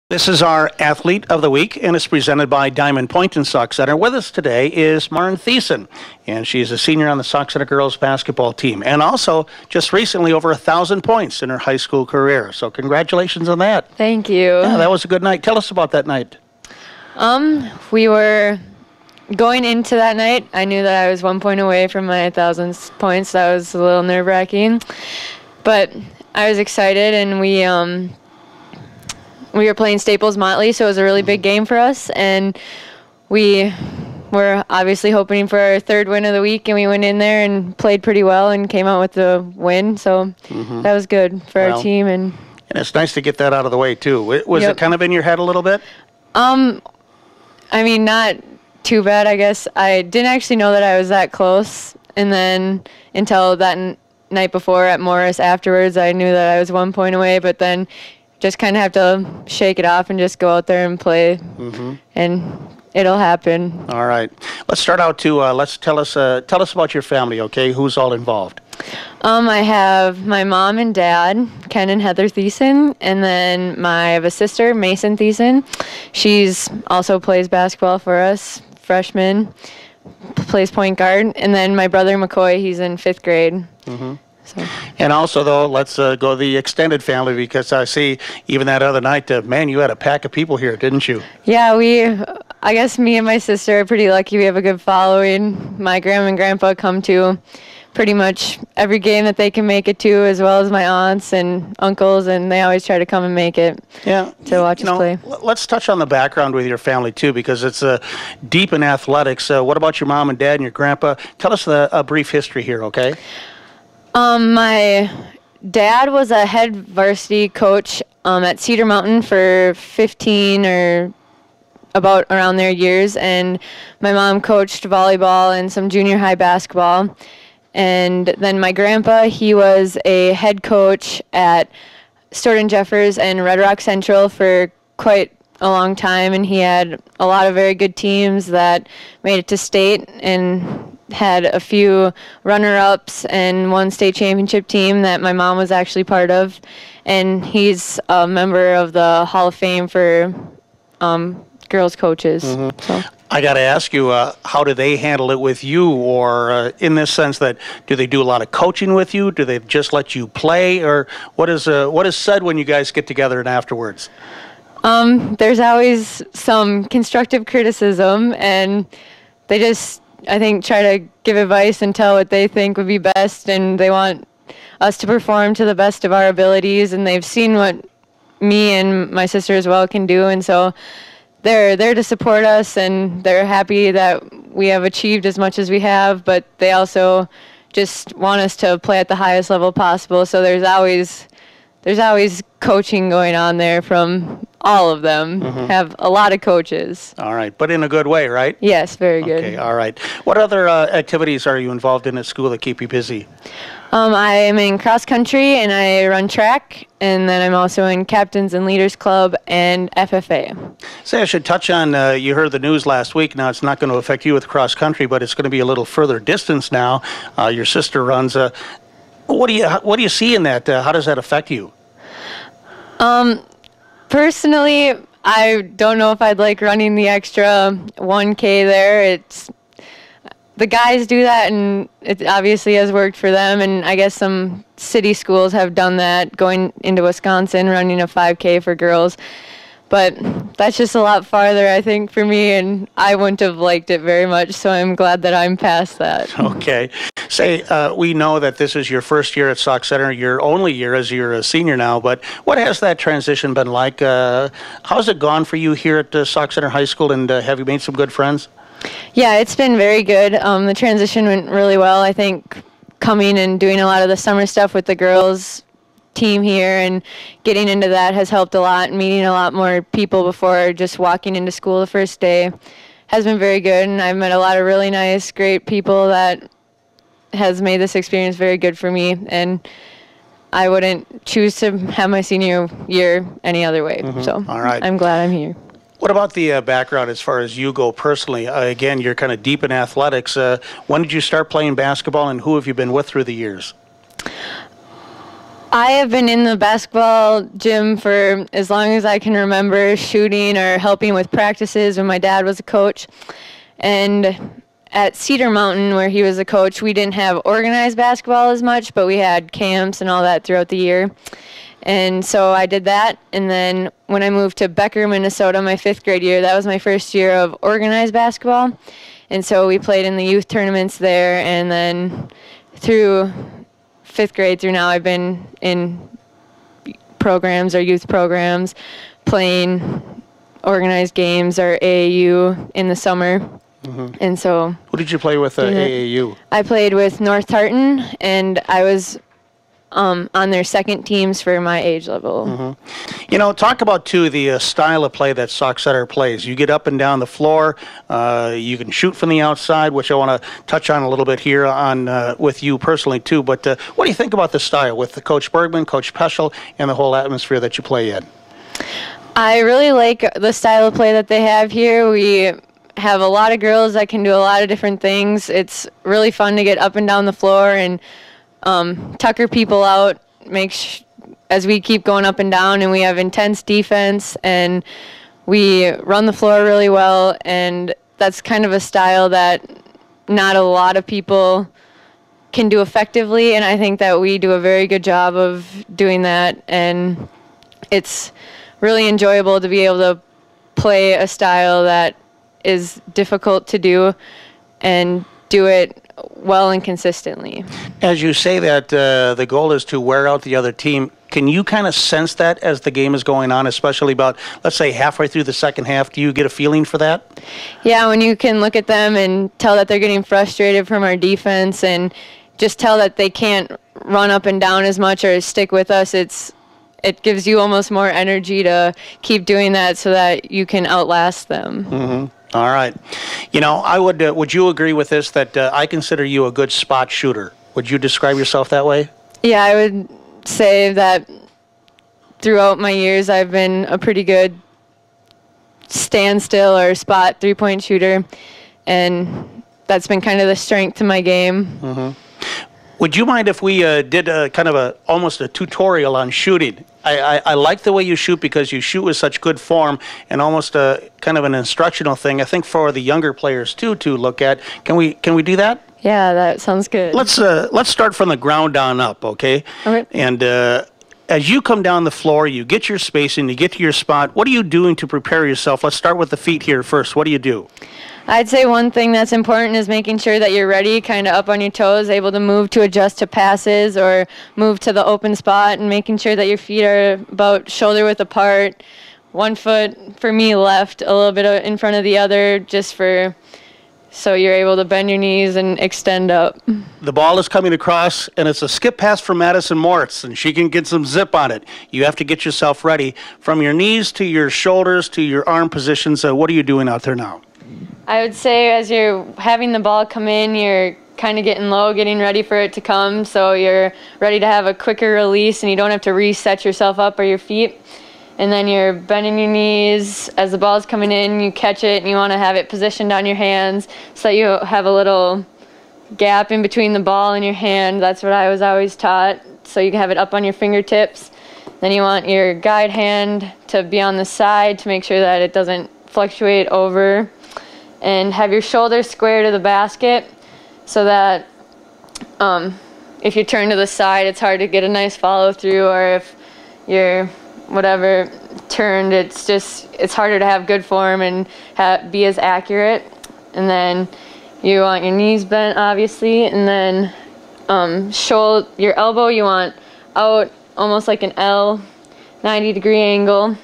This is our Athlete of the Week, and it's presented by Diamond Point and Sauk Center. With us today is Mauren Thiesen, and she's a senior on the Sauk Center girls basketball team, and also just recently over 1,000 points in her high school career. So congratulations on that. Thank you. Yeah, that was a good night. Tell us about that night. We were going into that night. I knew that I was 1 point away from my 1,000 points. That was a little nerve-wracking, but I was excited, and we were playing Staples Motley, so it was a really big game for us, and we were obviously hoping for our third win of the week, and we went in there and played pretty well and came out with the win, so that was good for our team. And it's nice to get that out of the way, too. Was it kind of in your head a little bit? I mean, not too bad, I guess. I didn't actually know that I was that close, and then until that night before at Morris afterwards, I knew that I was 1 point away, but then just kind of have to shake it off and just go out there and play, and it'll happen. All right. Let's start out to tell us about your family, okay? Who's all involved? I have my mom and dad, Ken and Heather Thiesen, and then I have a sister, Mason Thiesen. She's also plays basketball for us, freshman, plays point guard, and then my brother McCoy, he's in 5th grade. So. And also, though, let's go the extended family, because I see even that other night, man, you had a pack of people here, didn't you? Yeah, I guess me and my sister are pretty lucky. We have a good following. My grandma and grandpa come to pretty much every game that they can make it to, as well as my aunts and uncles, and they always try to come and make it to watch us play. Let's touch on the background with your family, too, because it's deep in athletics. What about your mom and dad and your grandpa? Tell us a brief history here, okay? My dad was a head varsity coach at Cedar Mountain for 15 or about around their years, and my mom coached volleyball and some junior high basketball. And then my grandpa, he was a head coach at Stoughton Jeffers and Red Rock Central for quite a long time, and he had a lot of very good teams that made it to state and had a few runner-ups and one state championship team that my mom was actually part of, and he's a member of the Hall of Fame for girls coaches. So. I got to ask you, how do they handle it with you, or in this sense that do they do a lot of coaching with you? Do they just let you play, or what is said when you guys get together and afterwards? There's always some constructive criticism, and they just, I think, try to give advice and tell what they think would be best, and they want us to perform to the best of our abilities, and they've seen what me and my sister as well can do, and so they're there to support us, and they're happy that we have achieved as much as we have, but they also just want us to play at the highest level possible, so there's always coaching going on there from all of them. Have a lot of coaches. All right, but in a good way, right? Yes, very good. Okay, all right. What other activities are you involved in at school that keep you busy? I am in cross country, and I run track, and then I'm also in Captains and Leaders Club and FFA. Say, I should touch on, you heard the news last week. Now, it's not going to affect you with cross country, but it's going to be a little further distance now. Your sister runs. What do you see in that? How does that affect you? Personally, I don't know if I'd like running the extra 1K there. The guys do that, and it obviously has worked for them, and I guess some city schools have done that, going into Wisconsin, running a 5K for girls. But that's just a lot farther, I think, for me, and I wouldn't have liked it very much, so I'm glad that I'm past that. Okay. Say, we know that this is your first year at Sauk Center, your only year as you're a senior now, but what has that transition been like? How's it gone for you here at Sauk Center High School, and have you made some good friends? Yeah, it's been very good. The transition went really well. I think coming and doing a lot of the summer stuff with the girls team here and getting into that has helped a lot. Meeting a lot more people before just walking into school the first day has been very good, and I've met a lot of really nice, great people that has made this experience very good for me, and I wouldn't choose to have my senior year any other way. So all right. I'm glad I'm here. What about the background as far as you go personally? Again, you're kind of deep in athletics. When did you start playing basketball, and who have you been with through the years? I have been in the basketball gym for as long as I can remember, shooting or helping with practices when my dad was a coach. And at Cedar Mountain, where he was a coach, we didn't have organized basketball as much, but we had camps and all that throughout the year. And so I did that. And then when I moved to Becker, Minnesota, my 5th grade year, that was my first year of organized basketball. And so we played in the youth tournaments there. And then through 5th grade through now, I've been in programs or youth programs, playing organized games or AAU in the summer. Mm-hmm. And so, who did you play with AAU? I played with North Tartan, and I was on their second teams for my age level. Mm-hmm. You know, talk about, too, the style of play that Sauk Centre plays. You get up and down the floor. You can shoot from the outside, which I want to touch on a little bit here on with you personally, too. But what do you think about the style with Coach Bergman, Coach Peschel, and the whole atmosphere that you play in? I really like the style of play that they have here. We have a lot of girls that can do a lot of different things. It's really fun to get up and down the floor and tucker people out, as we keep going up and down, and we have intense defense, and we run the floor really well, and that's kind of a style that not a lot of people can do effectively, and I think that we do a very good job of doing that, and it's really enjoyable to be able to play a style that is difficult to do and do it well and consistently. As you say that the goal is to wear out the other team, can you kind of sense that as the game is going on, especially about, let's say, halfway through the second half? Do you get a feeling for that? Yeah, when you can look at them and tell that they're getting frustrated from our defense and just tell that they can't run up and down as much or stick with us, it gives you almost more energy to keep doing that so that you can outlast them. Mm-hmm. All right. You know, I would you agree with this, that I consider you a good spot shooter? Would you describe yourself that way? Yeah, I would say that throughout my years I've been a pretty good standstill or spot three-point shooter, and that's been kind of the strength to my game. Mm-hmm. Would you mind if we did kind of almost a tutorial on shooting? I like the way you shoot because you shoot with such good form, and almost a kind of an instructional thing, I think, for the younger players too to look at. Can we do that? Yeah, that sounds good. Let's start from the ground on up, okay? Okay. And as you come down the floor, you get your spacing, you get to your spot. What are you doing to prepare yourself? Let's start with the feet here first. What do you do? I'd say one thing that's important is making sure that you're ready, kind of up on your toes, able to move to adjust to passes or move to the open spot, and making sure that your feet are about shoulder width apart. One foot, for me, left, a little bit in front of the other, just so you're able to bend your knees and extend up. The ball is coming across, and it's a skip pass from Madison Moritz, and she can get some zip on it. You have to get yourself ready. From your knees to your shoulders to your arm positions, what are you doing out there now? I would say as you're having the ball come in, you're kind of getting low, getting ready for it to come, so you're ready to have a quicker release and you don't have to reset yourself up or your feet. And then you're bending your knees. As the ball's coming in, you catch it and you want to have it positioned on your hands so that you have a little gap in between the ball and your hand. That's what I was always taught, so you can have it up on your fingertips. Then you want your guide hand to be on the side to make sure that it doesn't fluctuate over. And have your shoulders square to the basket so that if you turn to the side, it's hard to get a nice follow through, or if you're whatever turned, it's harder to have good form and be as accurate. And then you want your knees bent, obviously, and then your elbow you want out almost like an L, 90-degree angle.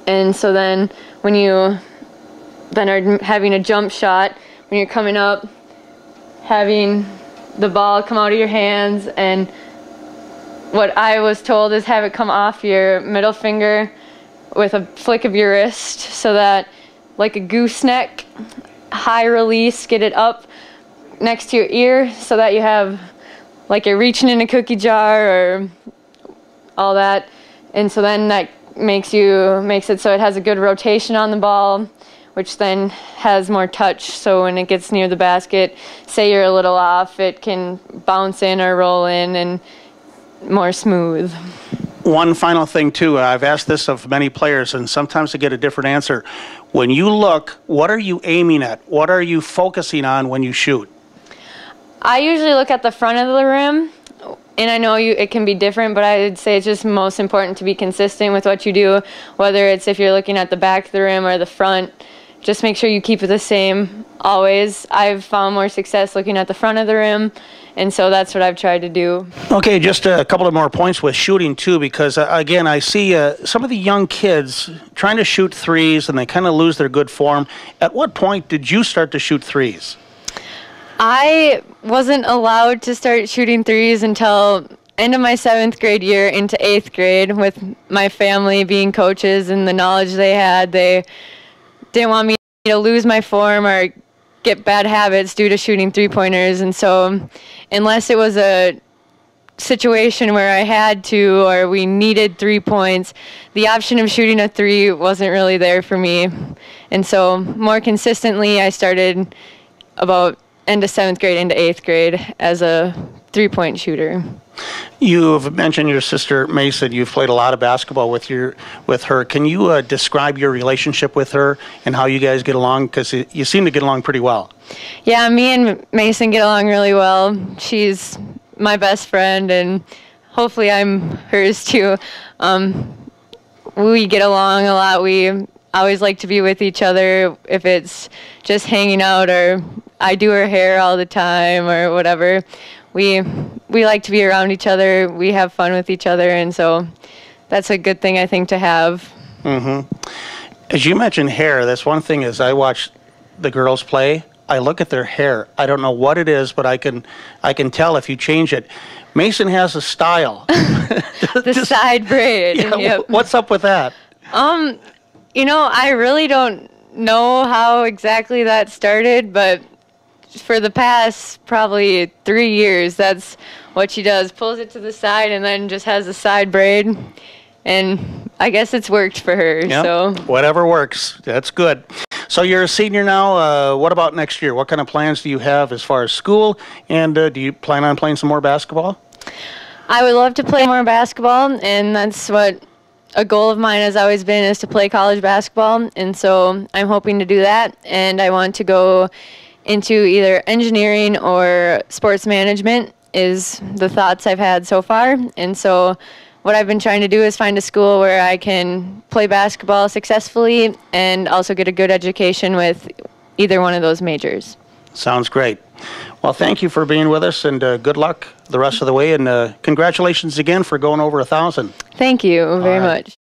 And so then when you are having a jump shot, when you're coming up, having the ball come out of your hands, and what I was told is have it come off your middle finger with a flick of your wrist, so that like a gooseneck, high release, get it up next to your ear so that you have like you're reaching in a cookie jar or all that. And so then that makes it so it has a good rotation on the ball, which then has more touch, so when it gets near the basket, say you're a little off, it can bounce in or roll in, and more smooth. One final thing, too. I've asked this of many players, and sometimes I get a different answer. When you look, what are you aiming at? What are you focusing on when you shoot? I usually look at the front of the rim, and I know it can be different, but I would say it's just most important to be consistent with what you do, whether it's if you're looking at the back of the rim or the front. Just make sure you keep it the same always. I've found more success looking at the front of the rim, and so that's what I've tried to do. Okay, just a couple of more points with shooting, too, because, again, I see some of the young kids trying to shoot threes, and they kind of lose their good form. At what point did you start to shoot threes? I wasn't allowed to start shooting threes until end of my 7th grade year into 8th grade. With my family being coaches and the knowledge they had, they didn't want me to lose my form or get bad habits due to shooting three-pointers. And so unless it was a situation where I had to or we needed 3 points, the option of shooting a three wasn't really there for me. And so more consistently, I started about end of 7th grade into 8th grade as a three-point shooter. You've mentioned your sister Mason. You've played a lot of basketball with her. Can you describe your relationship with her and how you guys get along? Because you seem to get along pretty well. Yeah, me and Mason get along really well. She's my best friend, and hopefully I'm hers too. We get along a lot. We always like to be with each other, if it's just hanging out or I do her hair all the time or whatever. We like to be around each other. We have fun with each other, and so that's a good thing, I think, to have. Mm-hmm. As you mentioned hair, that's one thing. As I watch the girls play, I look at their hair. I don't know what it is, but I can tell if you change it. Mason has a style. The side braid. Yeah, yep. What's up with that? You know, I really don't know how exactly that started, but for the past probably 3 years, that's what she does. Pulls it to the side and then just has a side braid. And I guess it's worked for her. Yep. So Whatever works. That's good. So you're a senior now. What about next year? What kind of plans do you have as far as school? And do you plan on playing some more basketball? I would love to play more basketball, and that's what a goal of mine has always been, is to play college basketball. And so I'm hoping to do that. And I want to go into either engineering or sports management is the thoughts I've had so far. And so what I've been trying to do is find a school where I can play basketball successfully and also get a good education with either one of those majors. Sounds great. Well, thank you for being with us, and good luck the rest of the way, and congratulations again for going over 1,000. Thank you very much.